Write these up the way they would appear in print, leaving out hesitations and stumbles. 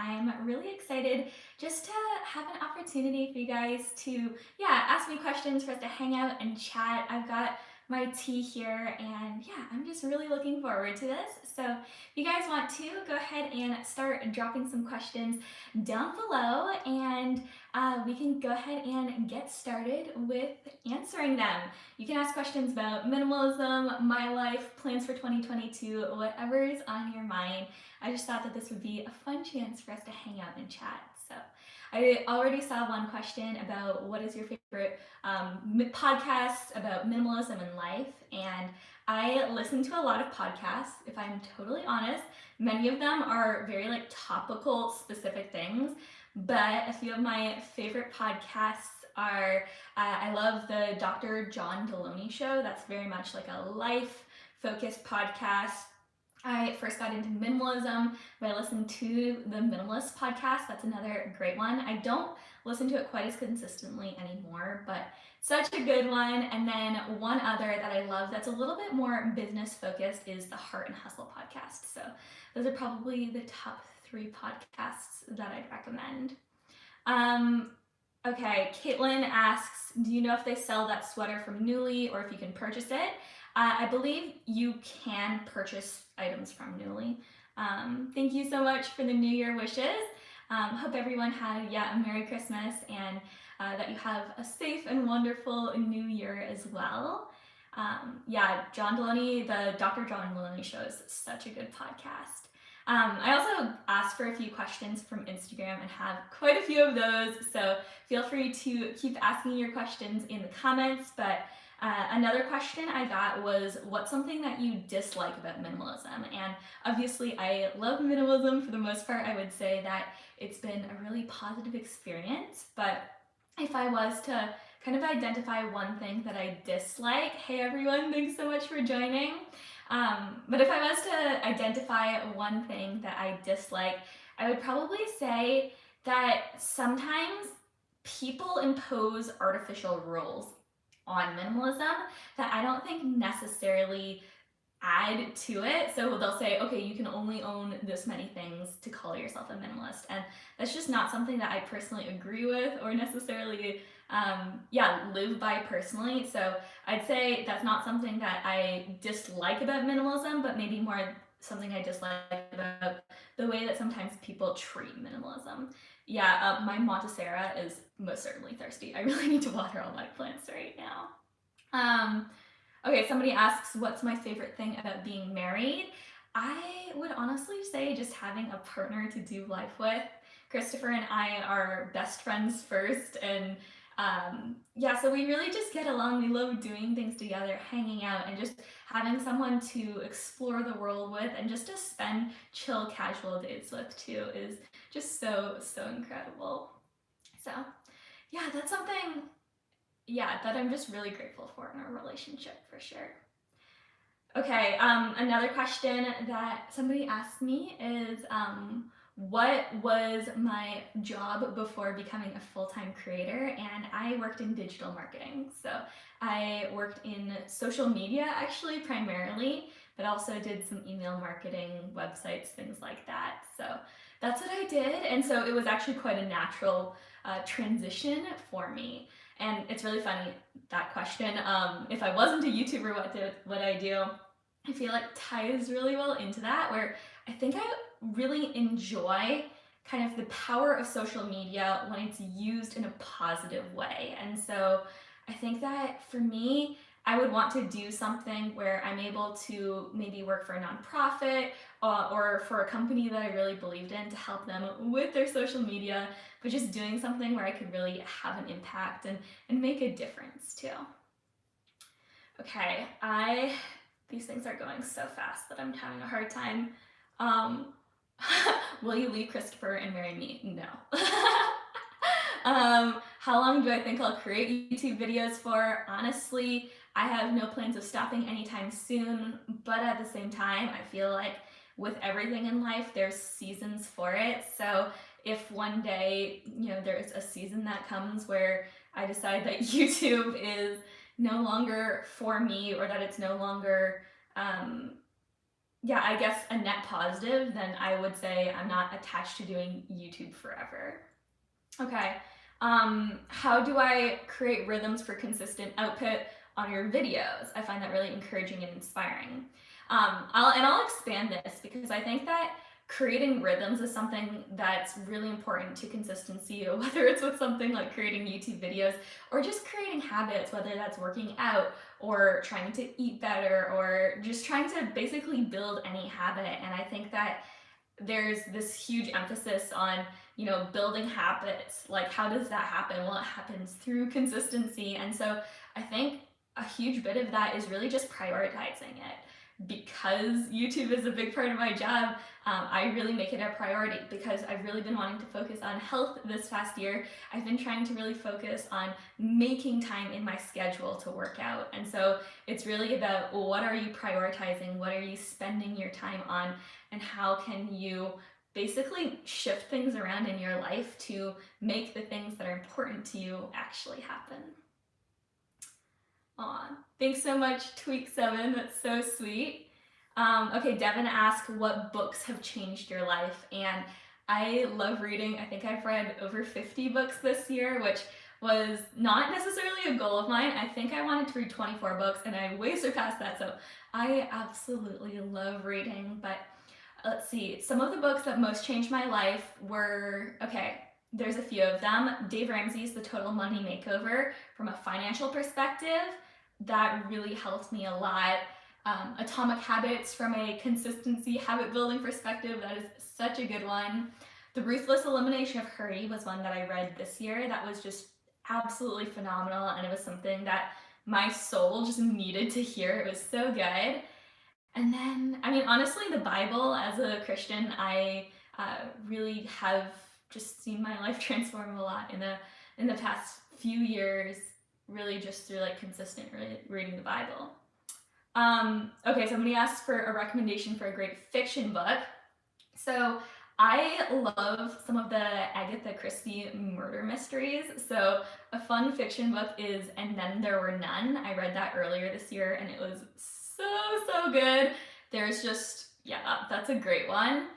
I'm really excited just to have an opportunity for you guys to, ask me questions, for us to hang out and chat. I've got my tea here, and I'm just really looking forward to this. So if you guys want to, go ahead and start dropping some questions down below, and we can go ahead and get started with answering them. You can ask questions about minimalism, my life, plans for 2022, whatever is on your mind. I just thought that this would be a fun chance for us to hang out and chat. So I already saw one question about what is your favorite podcasts about minimalism and life. And I listen to a lot of podcasts, if I'm totally honest. Many of them are very topical specific things, but a few of my favorite podcasts are I love the Dr. John Deloney show. That's very much like a life focused podcast. I first got into minimalism by listening to the Minimalist podcast. That's another great one. I don't listen to it quite as consistently anymore, but such a good one. And then one other that I love that's a little bit more business focused is the Heart and Hustle podcast. So those are probably the top 3 podcasts that I'd recommend. Okay, Caitlin asks, do you know if they sell that sweater from Nuuly or if you can purchase it? I believe you can purchase items from Nuuly. Thank you so much for the New Year wishes. Hope everyone had a Merry Christmas, and that you have a safe and wonderful New Year as well. John Deloney, the Dr. John Deloney show is such a good podcast. I also asked for a few questions from Instagram and have quite a few of those, so feel free to keep asking your questions in the comments. But another question I got was, what's something that you dislike about minimalism? And obviously I love minimalism for the most part. I would say that it's been a really positive experience, but if I was to kind of identify one thing that I dislike, hey everyone, thanks so much for joining. But if I was to identify one thing that I dislike, I would probably say that sometimes people impose artificial rules on minimalism that I don't think necessarily add to it. So they'll say, okay, you can only own this many things to call yourself a minimalist. And that's just not something that I personally agree with or necessarily live by personally. So I'd say that's not something that I dislike about minimalism, but maybe more something I dislike about the way that sometimes people treat minimalism. My Montessera is most certainly thirsty. I really need to water all my plants right now. Okay, somebody asks, what's my favorite thing about being married? I would honestly say just having a partner to do life with. Christopher and I are best friends first, and so we really just get along. We love doing things together, hanging out, and just having someone to explore the world with and just to spend chill, casual days with too is just so incredible. So that's something that I'm just really grateful for in our relationship, for sure. Okay, another question that somebody asked me is, what was my job before becoming a full-time creator? And I worked in digital marketing. So I worked in social media, actually, primarily, but also did some email marketing, websites, things like that. So that's what I did. And so it was actually quite a natural transition for me. And it's really funny, that question. If I wasn't a YouTuber, what would I do? I feel like ties really well into that, where I think I really enjoy kind of the power of social media when it's used in a positive way. And so I think that for me, I would want to do something where I'm able to maybe work for a nonprofit or for a company that I really believed in to help them with their social media, but just doing something where I could really have an impact and make a difference too. Okay, these things are going so fast that I'm having a hard time. Will you leave Christopher and marry me? No. How long do I think I'll create YouTube videos for? Honestly, I have no plans of stopping anytime soon, but at the same time, I feel like with everything in life, there's seasons for it. So if one day, there's a season that comes where I decide that YouTube is no longer for me, or that it's no longer yeah, I guess a net positive, then I would say I'm not attached to doing YouTube forever. Okay. How do I create rhythms for consistent output on your videos? I find that really encouraging and inspiring. I'll expand this because I think that creating rhythms is something that's really important to consistency, whether it's with something like creating YouTube videos or just creating habits, whether that's working out or trying to eat better or just trying to basically build any habit. And I think that there's this huge emphasis on building habits. Like, how does that happen? Well, it happens through consistency. And so I think a huge bit of that is really just prioritizing it. Because YouTube is a big part of my job, I really make it a priority because I've really been wanting to focus on health this past year. I've been trying to really focus on making time in my schedule to work out. And so it's really about, what are you prioritizing? What are you spending your time on? And how can you basically shift things around in your life to make the things that are important to you actually happen? Aw, thanks so much, Tweak7. That's so sweet. Okay, Devin asked, what books have changed your life? And I love reading. I think I've read over 50 books this year, which was not necessarily a goal of mine. I think I wanted to read 24 books and I way surpassed that. So I absolutely love reading. But let's see, some of the books that most changed my life were, okay, there's a few of them. Dave Ramsey's The Total Money Makeover from a financial perspective. That really helped me a lot. Atomic Habits from a consistency habit building perspective. That is such a good one. The Ruthless Elimination of Hurry was one that I read this year. That was just absolutely phenomenal, and it was something that my soul just needed to hear. It was so good. And then, I mean, honestly, the Bible, as a Christian, I really have just seen my life transform a lot in the past few years, really just through like consistent reading the Bible. Okay, somebody asked for a recommendation for a great fiction book. So I love some of the Agatha Christie murder mysteries. So a fun fiction book is And Then There Were None. I read that earlier this year and it was so good. There's just, yeah, that's a great one.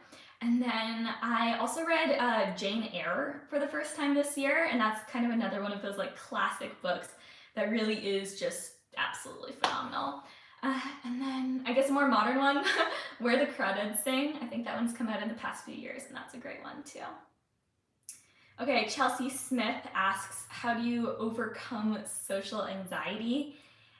And then I also read Jane Eyre for the first time this year, and that's kind of another one of those like classic books that really is just absolutely phenomenal. And then I guess a more modern one, Where the Crawdads Sing. I think that one's come out in the past few years, and that's a great one too. Okay, Chelsea Smith asks, how do you overcome social anxiety?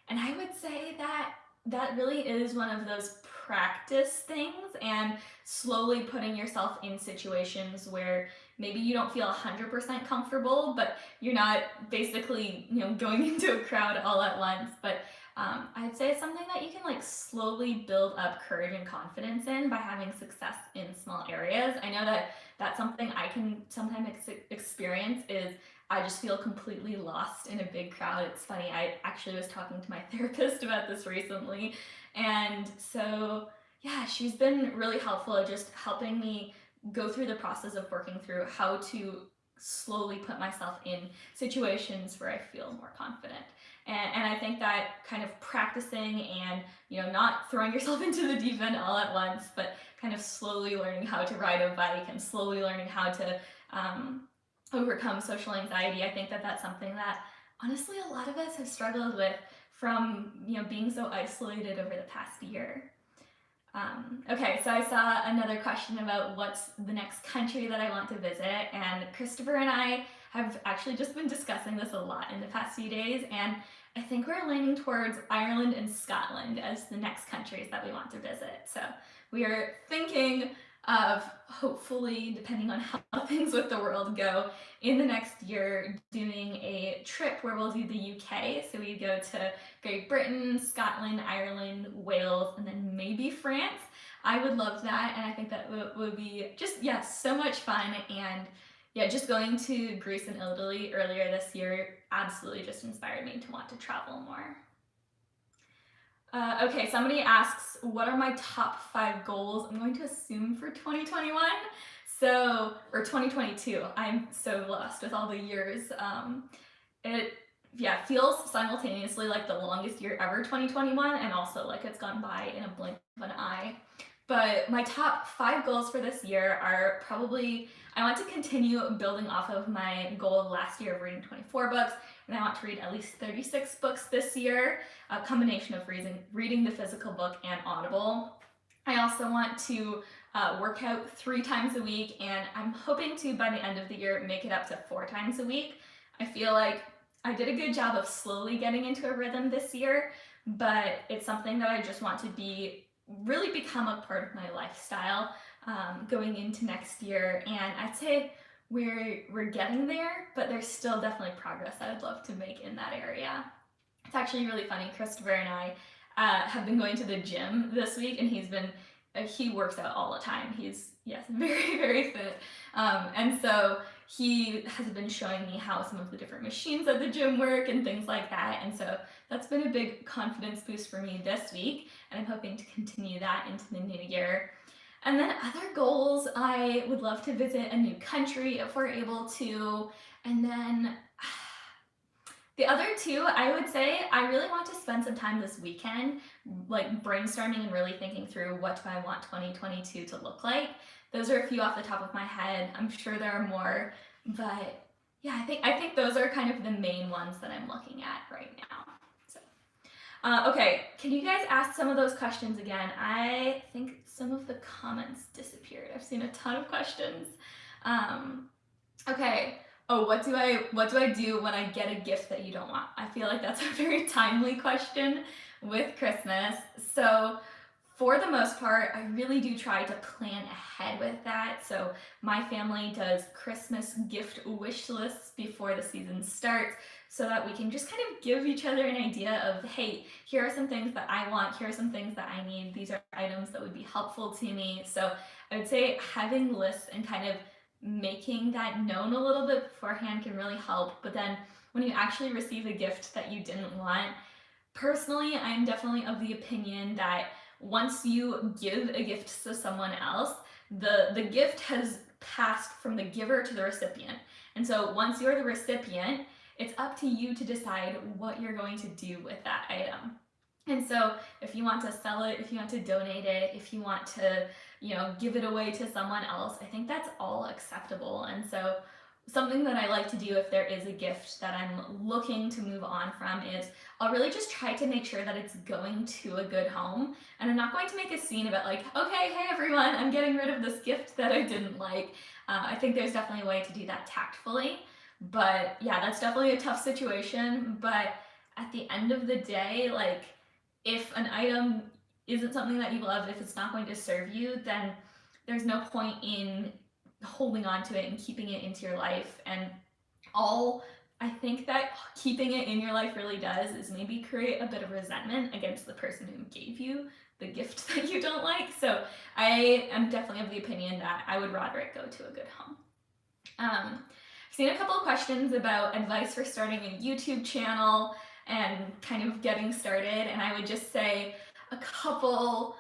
And I would say that really is one of those practice things, and slowly putting yourself in situations where maybe you don't feel 100% comfortable, but you're not basically going into a crowd all at once. But I'd say it's something that you can like slowly build up courage and confidence in by having success in small areas. I know that that's something I can sometimes experience is I just feel completely lost in a big crowd. It's funny, I actually was talking to my therapist about this recently, and so yeah, she's been really helpful at just helping me go through the process of working through how to slowly put myself in situations where I feel more confident. And I think that kind of practicing and not throwing yourself into the deep end all at once, but kind of slowly learning how to ride a bike and slowly learning how to overcome social anxiety. I think that that's something that honestly a lot of us have struggled with from being so isolated over the past year. Okay, so I saw another question about what's the next country that I want to visit, and Christopher and I have actually just been discussing this a lot in the past few days, and I think we're leaning towards Ireland and Scotland as the next countries that we want to visit. So we are thinking of, hopefully, depending on how things with the world go, in the next year doing a trip where we'll do the UK. So we go to Great Britain, Scotland, Ireland, Wales, and then maybe France. I would love that, and I think that would be just, yeah, so much fun. And yeah, just going to Greece and Italy earlier this year absolutely just inspired me to want to travel more. Okay, somebody asks, what are my top 5 goals? I'm going to assume for 2021. So, or 2022. I'm so lost with all the years. It feels simultaneously like the longest year ever, 2021, and also like it's gone by in a blink of an eye. But my top 5 goals for this year are probably, I want to continue building off of my goal of last year of reading 24 books, and I want to read at least 36 books this year, a combination of reading the physical book and Audible. I also want to work out 3 times a week, and I'm hoping to, by the end of the year, make it up to 4 times a week. I feel like I did a good job of slowly getting into a rhythm this year, but it's something that I just want to really become a part of my lifestyle going into next year. And I'd say we're getting there, but there's still definitely progress that I'd love to make in that area. It's actually really funny. Christopher and I have been going to the gym this week, and he works out all the time. He's, yes, very, very fit. And so he has been showing me how some of the different machines at the gym work and things like that. And so that's been a big confidence boost for me this week, and I'm hoping to continue that into the new year. And then other goals, I would love to visit a new country if we're able to. And then the other 2, I would say I really want to spend some time this weekend like brainstorming and really thinking through what do I want 2022 to look like. Those are a few off the top of my head. I'm sure there are more, but yeah, I think those are kind of the main ones that I'm looking at right now. So, okay, can you guys ask some of those questions again? I think some of the comments disappeared. I've seen a ton of questions. Okay. Oh, what do I do when I get a gift that you don't want? I feel like that's a very timely question with Christmas. So for the most part, I really do try to plan ahead with that. So my family does Christmas gift wish lists before the season starts, so that we can just kind of give each other an idea of, hey, here are some things that I want, here are some things that I need, these are items that would be helpful to me. So I would say having lists and kind of making that known a little bit beforehand can really help. But then when you actually receive a gift that you didn't want, personally, I'm definitely of the opinion that once you give a gift to someone else, the gift has passed from the giver to the recipient. And so once you're the recipient, it's up to you to decide what you're going to do with that item. And so if you want to sell it, if you want to donate it, if you want to, give it away to someone else, I think that's all acceptable. And so something that I like to do if there is a gift that I'm looking to move on from is I'll really just try to make sure that it's going to a good home. And I'm not going to make a scene about like, okay, hey everyone, I'm getting rid of this gift that I didn't like. I think there's definitely a way to do that tactfully. But yeah, that's definitely a tough situation. But at the end of the day, like if an item isn't something that you love, if it's not going to serve you, then there's no point in holding on to it and keeping it into your life. And all I think that keeping it in your life really does is maybe create a bit of resentment against the person who gave you the gift that you don't like. So I am definitely of the opinion that I would rather it go to a good home. I've seen a couple of questions about advice for starting a YouTube channel and kind of getting started, and I would just say a couple,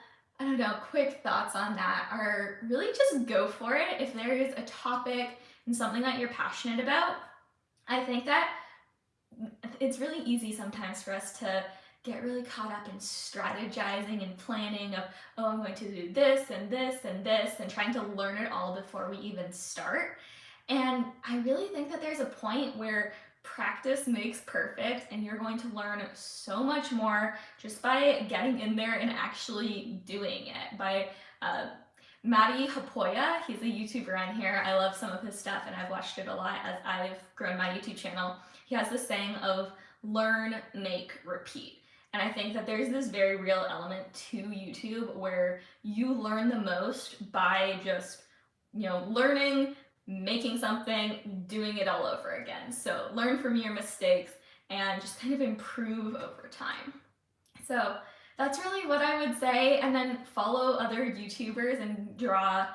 quick thoughts on that are really just go for it. If there is a topic and something that you're passionate about, I think that it's really easy sometimes for us to get really caught up in strategizing and planning of, oh, I'm going to do this and this and this, and trying to learn it all before we even start. And I really think that there's a point where practice makes perfect, and you're going to learn so much more just by getting in there and actually doing it. By Matty Hapoya, he's a YouTuber on here. I love some of his stuff, and I've watched it a lot as I've grown my YouTube channel. He has this saying of learn, make, repeat. And I think that there's this very real element to YouTube where you learn the most by just, learning, making something, doing it all over again. So learn from your mistakes and just kind of improve over time. So that's really what I would say. And then follow other YouTubers and draw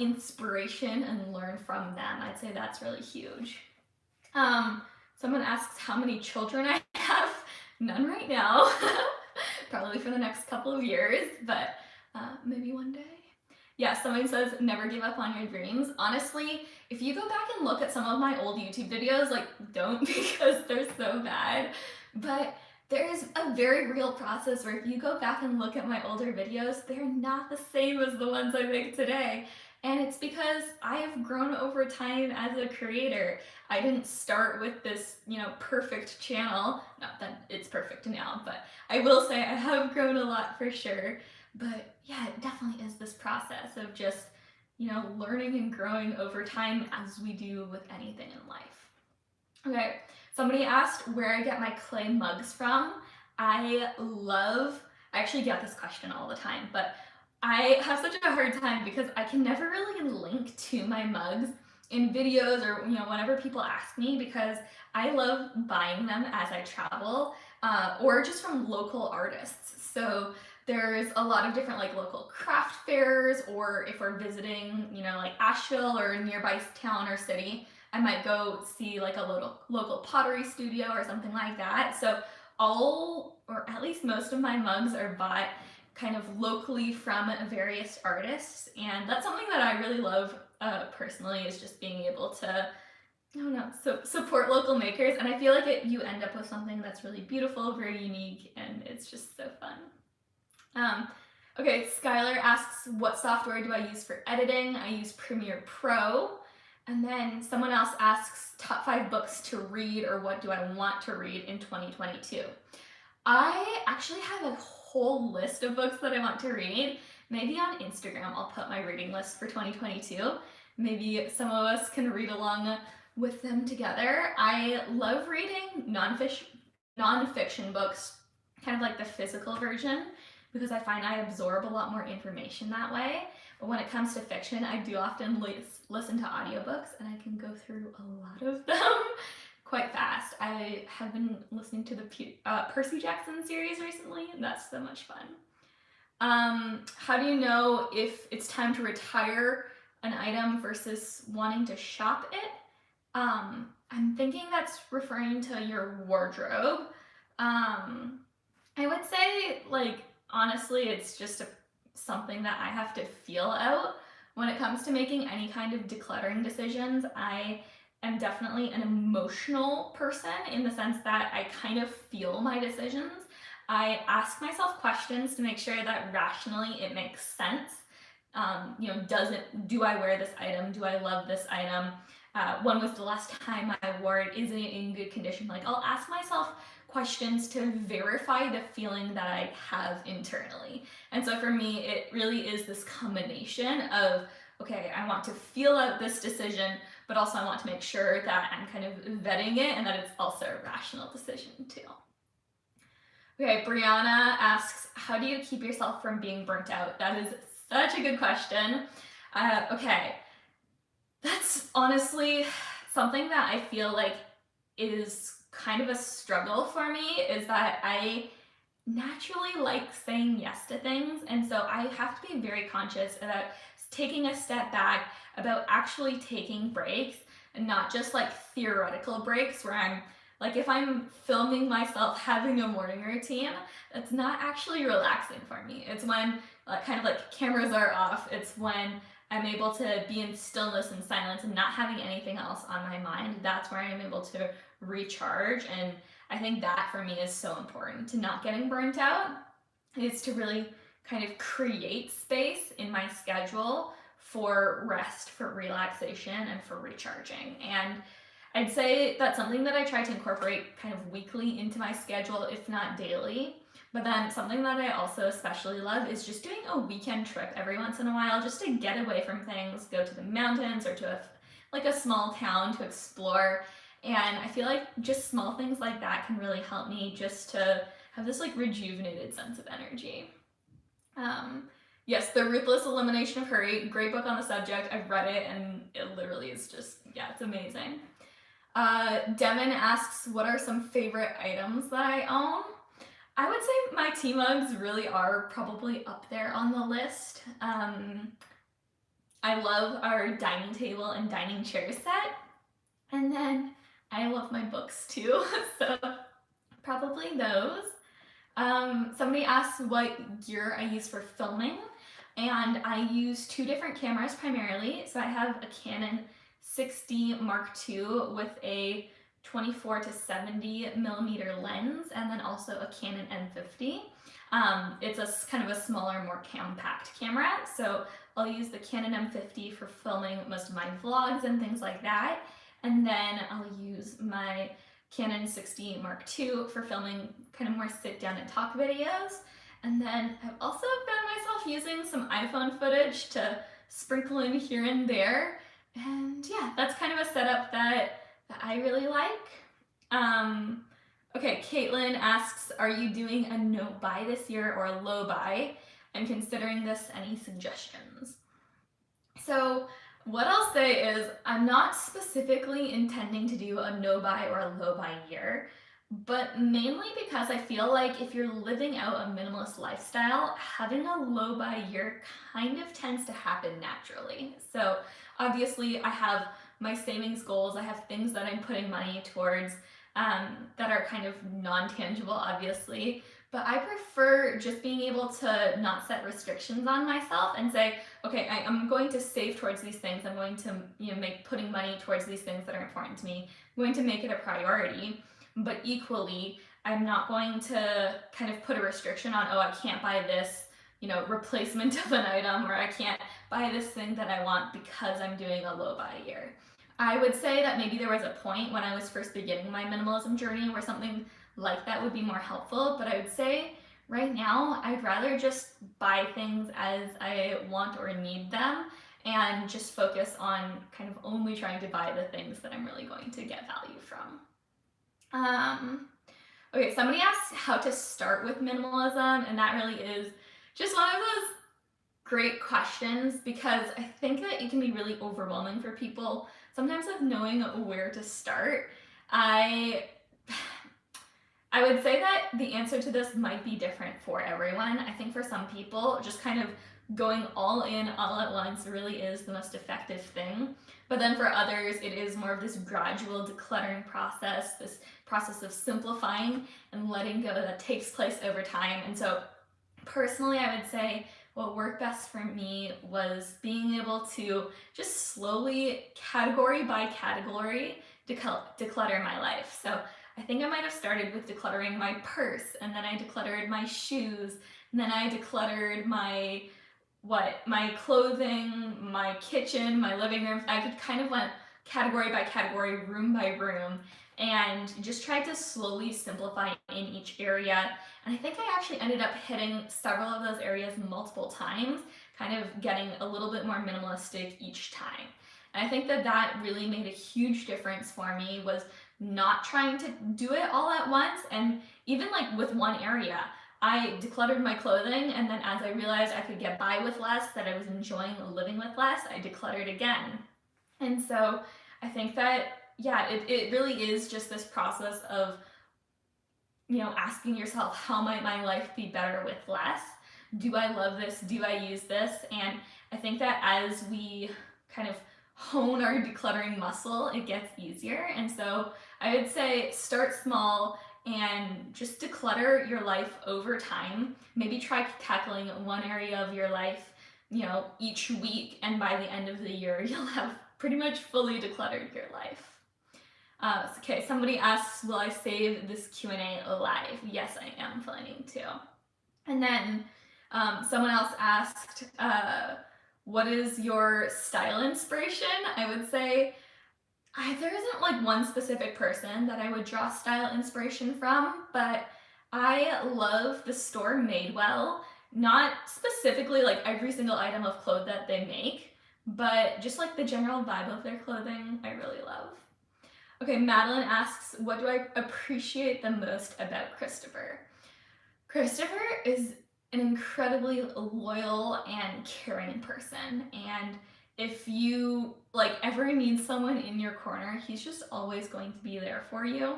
inspiration and learn from them. I'd say that's really huge. Someone asks how many children I have. None right now. Probably for the next couple of years, but maybe one day. Yeah, someone says never give up on your dreams. Honestly, if you go back and look at some of my old YouTube videos, like don't, because they're so bad. But There is a very real process where if you go back and look at my older videos, they're not the same as the ones I make today. And it's because I have grown over time as a creator. I didn't start with this, perfect channel. Not that it's perfect now, but I will say I have grown a lot for sure. But yeah, it definitely is this process of just, learning and growing over time as we do with anything in life. Okay, somebody asked where I get my clay mugs from. I actually get this question all the time, but I have such a hard time because I can never really link to my mugs in videos or whenever people ask me, because I love buying them as I travel, or just from local artists. So there's a lot of different like local craft fairs, or if we're visiting, like Asheville or a nearby town or city, I might go see like a local pottery studio or something like that. So all, or at least most of my mugs are bought kind of locally from various artists, and that's something that I really love personally, is just being able to, I don't know, support local makers, and I feel like you end up with something that's really beautiful, very unique, and it's just so fun. Okay, Skylar asks, what software do I use for editing? I use Premiere Pro. And then someone else asks, top 5 books to read, or what do I want to read in 2022? I actually have a whole list of books that I want to read. Maybe on Instagram I'll put my reading list for 2022. Maybe some of us can read along with them together. I love reading nonfiction books, kind of like the physical version, because I find I absorb a lot more information that way. But when it comes to fiction, I do often listen to audiobooks, and I can go through a lot of them quite fast. I have been listening to the Percy Jackson series recently, and that's so much fun. How do you know if it's time to retire an item versus wanting to shop it? I'm thinking that's referring to your wardrobe. I would say, like, honestly, it's just something that I have to feel out. When it comes to making any kind of decluttering decisions, I am definitely an emotional person, in the sense that I kind of feel my decisions. I ask myself questions to make sure that rationally it makes sense. Do I wear this item? Do I love this item? When was the last time I wore it? Is it in good condition? Like, I'll ask myself questions to verify the feeling that I have internally. And so for me, it really is this combination of, okay, I want to feel out this decision, but also I want to make sure that I'm kind of vetting it and that it's also a rational decision too. Okay, Brianna asks, how do you keep yourself from being burnt out? That is such a good question. Okay, that's honestly something that I feel like is kind of a struggle for me, is that I naturally like saying yes to things, and so I have to be very conscious about taking a step back, about actually taking breaks, and not just like theoretical breaks where I'm like, if I'm filming myself having a morning routine, that's not actually relaxing for me. It's when kind of like cameras are off. It's when I'm able to be in stillness and silence and not having anything else on my mind. That's where I'm able to recharge. And I think that for me is so important to not getting burnt out, is to really kind of create space in my schedule for rest, for relaxation, and for recharging. And I'd say that's something that I try to incorporate kind of weekly into my schedule, if not daily. But then something that I also especially love is just doing a weekend trip every once in a while, just to get away from things, go to the mountains or to a small town to explore. And I feel like just small things like that can really help me just to have this like rejuvenated sense of energy. Yes, The Ruthless Elimination of Hurry, great book on the subject. I've read it and it literally is just, yeah, it's amazing. Devin asks, what are some favorite items that I own? I would say my tea mugs really are probably up there on the list. I love our dining table and dining chair set. And then I love my books too, so probably those. Somebody asked what gear I use for filming, and I use 2 different cameras primarily. So I have a Canon 6D Mark II with a 24 to 70 millimeter lens, and then also a Canon M50. It's a kind of a smaller, more compact camera, so I'll use the Canon M50 for filming most of my vlogs and things like that, and then I'll use my Canon 60 Mark II for filming kind of more sit down and talk videos. And then I've also found myself using some iPhone footage to sprinkle in here and there. And yeah, that's kind of a setup that I really like. Okay, Caitlin asks, are you doing a no buy this year or a low buy? I'm considering this, any suggestions? So what I'll say is I'm not specifically intending to do a no buy or a low buy year, but mainly because I feel like if you're living out a minimalist lifestyle, having a low buy year kind of tends to happen naturally. So obviously I have my savings goals, I have things that I'm putting money towards that are kind of non-tangible, obviously, but I prefer just being able to not set restrictions on myself and say, okay, I'm going to save towards these things, I'm going to make putting money towards these things that are important to me, I'm going to make it a priority, but equally, I'm not going to kind of put a restriction on, oh, I can't buy this, replacement of an item, or I can't buy this thing that I want because I'm doing a low buy year. I would say that maybe there was a point when I was first beginning my minimalism journey where something like that would be more helpful, but I would say right now I'd rather just buy things as I want or need them and just focus on kind of only trying to buy the things that I'm really going to get value from. Okay, somebody asked how to start with minimalism, and that really is just one of those great questions because I think that it can be really overwhelming for people sometimes of knowing where to start. I would say that the answer to this might be different for everyone. I think for some people, just kind of going all in all at once really is the most effective thing. But then for others, it is more of this gradual decluttering process, this process of simplifying and letting go that takes place over time. And so personally, I would say what worked best for me was being able to just slowly, category by category, declutter my life. So I think I might have started with decluttering my purse, and then I decluttered my shoes, and then I decluttered my clothing, my kitchen, my living room. I could kind of went category by category, room by room, and just tried to slowly simplify in each area. And I think I actually ended up hitting several of those areas multiple times, kind of getting a little bit more minimalistic each time. And I think that that really made a huge difference for me, was not trying to do it all at once. And even like with one area, I decluttered my clothing, and then as I realized I could get by with less, that I was enjoying living with less, I decluttered again. And so I think that, yeah, it really is just this process of, asking yourself, how might my life be better with less? Do I love this? Do I use this? And I think that as we kind of hone our decluttering muscle, it gets easier. And so I would say start small and just declutter your life over time. Maybe try tackling one area of your life, each week, and by the end of the year, you'll have pretty much fully decluttered your life. Okay, somebody asks, will I save this Q&A live? Yes, I am planning to. And then someone else asked, what is your style inspiration? I would say there isn't like one specific person that I would draw style inspiration from, but I love the store Madewell. Not specifically like every single item of clothes that they make, but just like the general vibe of their clothing, I really love. Okay, Madeline asks, what do I appreciate the most about Christopher? Christopher is an incredibly loyal and caring person, and if you ever need someone in your corner, he's just always going to be there for you.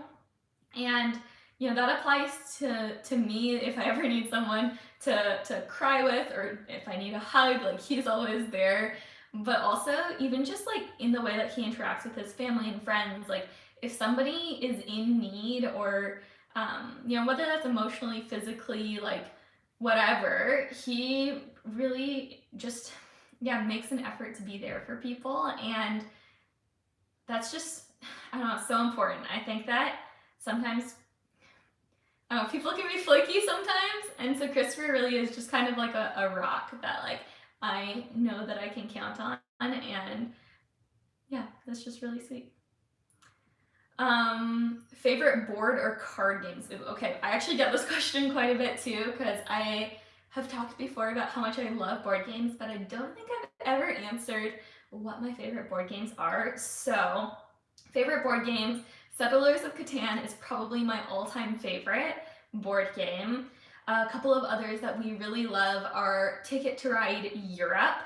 And that applies to me. If I ever need someone to cry with, or if I need a hug, he's always there. But also even just in the way that he interacts with his family and friends, if somebody is in need, or whether that's emotionally, physically, whatever, he really just makes an effort to be there for people. And that's just, I don't know, so important. I think that sometimes, I don't know, people can be flaky sometimes, and so Christopher really is just kind of like a rock that like I know that I can count on, and yeah, that's just really sweet. Favorite board or card games? Ooh, okay, I actually get this question quite a bit too, because I have talked before about how much I love board games, but I don't think I've ever answered what my favorite board games are. So, favorite board games, Settlers of Catan is probably my all-time favorite board game. A couple of others that we really love are Ticket to Ride Europe.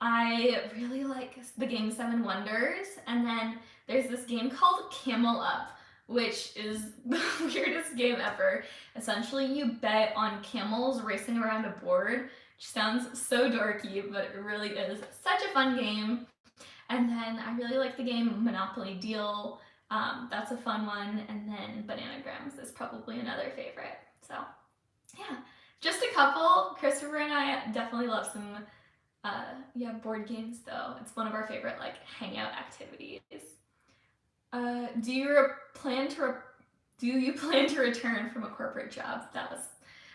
I really like the game Seven Wonders, and then there's this game called Camel Up, which is the weirdest game ever. Essentially, you bet on camels racing around a board, which sounds so dorky, but it really is such a fun game. And then I really like the game Monopoly Deal. That's a fun one. And then Bananagrams is probably another favorite. So, yeah, just a couple. Christopher and I definitely love some board games though. It's one of our favorite like hangout activities. Do you plan to return from a corporate job? That was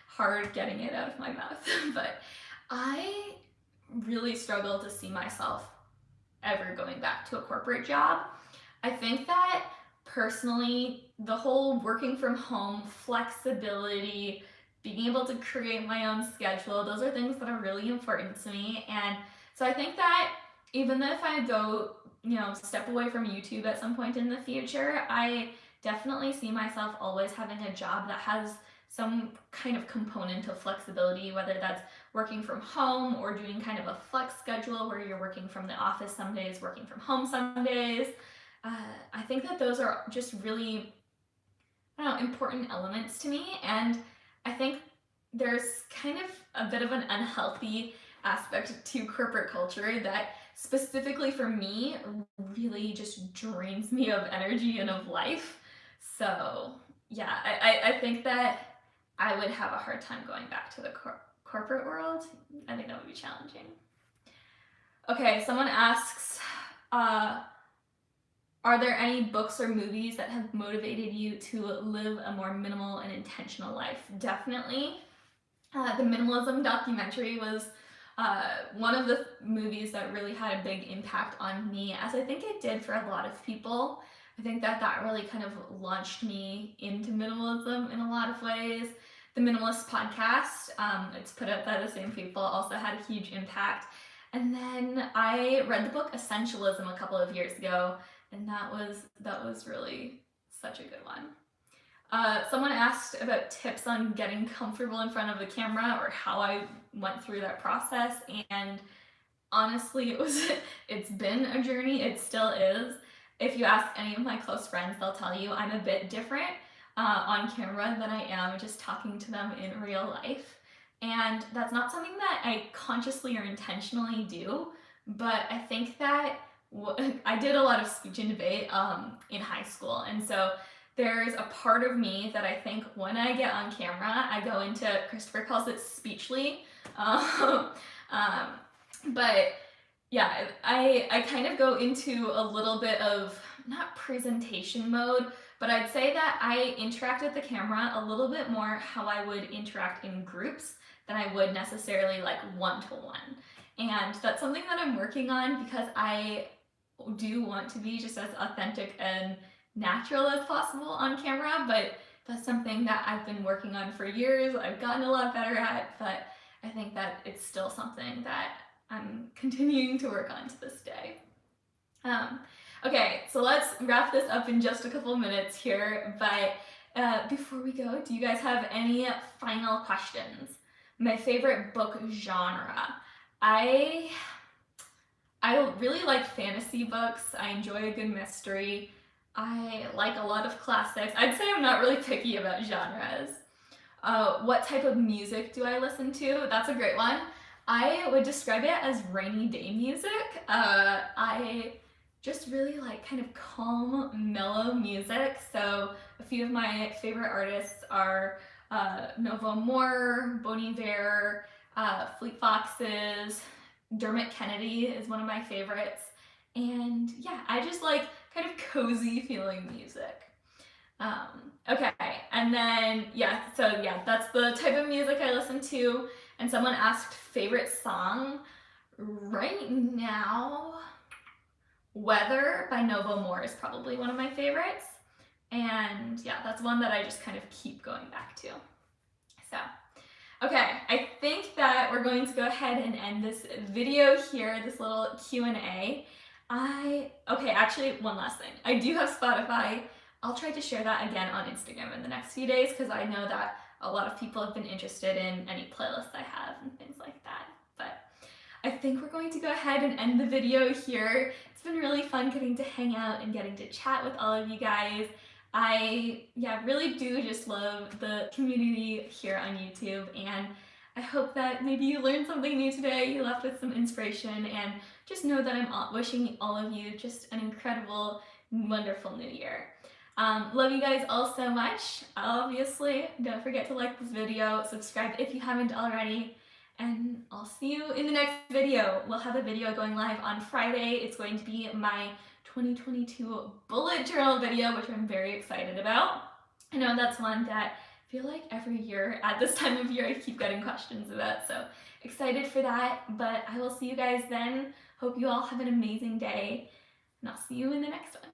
hard getting it out of my mouth, but I really struggle to see myself ever going back to a corporate job. I think that personally, the whole working from home, flexibility, being able to create my own schedule, those are things that are really important to me. And so I think that even if I go, step away from YouTube at some point in the future, I definitely see myself always having a job that has some kind of component of flexibility, whether that's working from home or doing kind of a flex schedule where you're working from the office some days, working from home some days. I think that those are just really, important elements to me. And I think there's kind of a bit of an unhealthy aspect to corporate culture that specifically for me really just drains me of energy and of life. So yeah, I think that I would have a hard time going back to the corporate world. I think that would be challenging. Okay, someone asks, are there any books or movies that have motivated you to live a more minimal and intentional life? Definitely. The Minimalism documentary was one of the movies that really had a big impact on me, as I think it did for a lot of people. I think that really kind of launched me into minimalism in a lot of ways. The Minimalist podcast, it's put out by the same people, also had a huge impact. And then I read the book Essentialism a couple of years ago, and that was really such a good one. Someone asked about tips on getting comfortable in front of the camera or how I went through that process, and honestly, it's been a journey. It still is. If you ask any of my close friends, they'll tell you I'm a bit different on camera than I am just talking to them in real life. And that's not something that I consciously or intentionally do, but I think that I did a lot of speech and debate in high school, and so there's a part of me that I think when I get on camera, I go into, Christopher calls it speechly, but yeah, I kind of go into a little bit of, not presentation mode, but I'd say that I interact with the camera a little bit more how I would interact in groups than I would necessarily like one-to-one. And that's something that I'm working on because I do want to be just as authentic and natural as possible on camera, but that's something that I've been working on for years. I've gotten a lot better at, but I think that it's still something that I'm continuing to work on to this day. Okay, so let's wrap this up in just a couple minutes here, but before we go, do you guys have any final questions? My favorite book genre. I really like fantasy books. I enjoy a good mystery. I like a lot of classics. I'd say I'm not really picky about genres. What type of music do I listen to? That's a great one. I would describe it as rainy day music. I just really like kind of calm, mellow music. So a few of my favorite artists are Novo Moore, Bon Iver, Fleet Foxes, Dermot Kennedy is one of my favorites. And yeah, I just like kind of cozy feeling music. Okay, and then, yeah, so yeah, that's the type of music I listen to. And someone asked favorite song. Right now, Weather by Novo Moore is probably one of my favorites. And yeah, that's one that I just kind of keep going back to. So, okay, I think that we're going to go ahead and end this video here, this little Q&A. Okay, actually, one last thing. I do have Spotify. I'll try to share that again on Instagram in the next few days because I know that a lot of people have been interested in any playlists I have and things like that. But I think we're going to go ahead and end the video here. It's been really fun getting to hang out and getting to chat with all of you guys. I really do just love the community here on YouTube, and I hope that maybe you learned something new today, you left with some inspiration, and just know that I'm wishing all of you just an incredible, wonderful new year. Love you guys all so much. Obviously, don't forget to like this video, subscribe if you haven't already, and I'll see you in the next video. We'll have a video going live on Friday. It's going to be my 2022 bullet journal video, which I'm very excited about. I know that's one that I feel like every year at this time of year I keep getting questions about, so excited for that. But I will see you guys then. Hope you all have an amazing day, and I'll see you in the next one.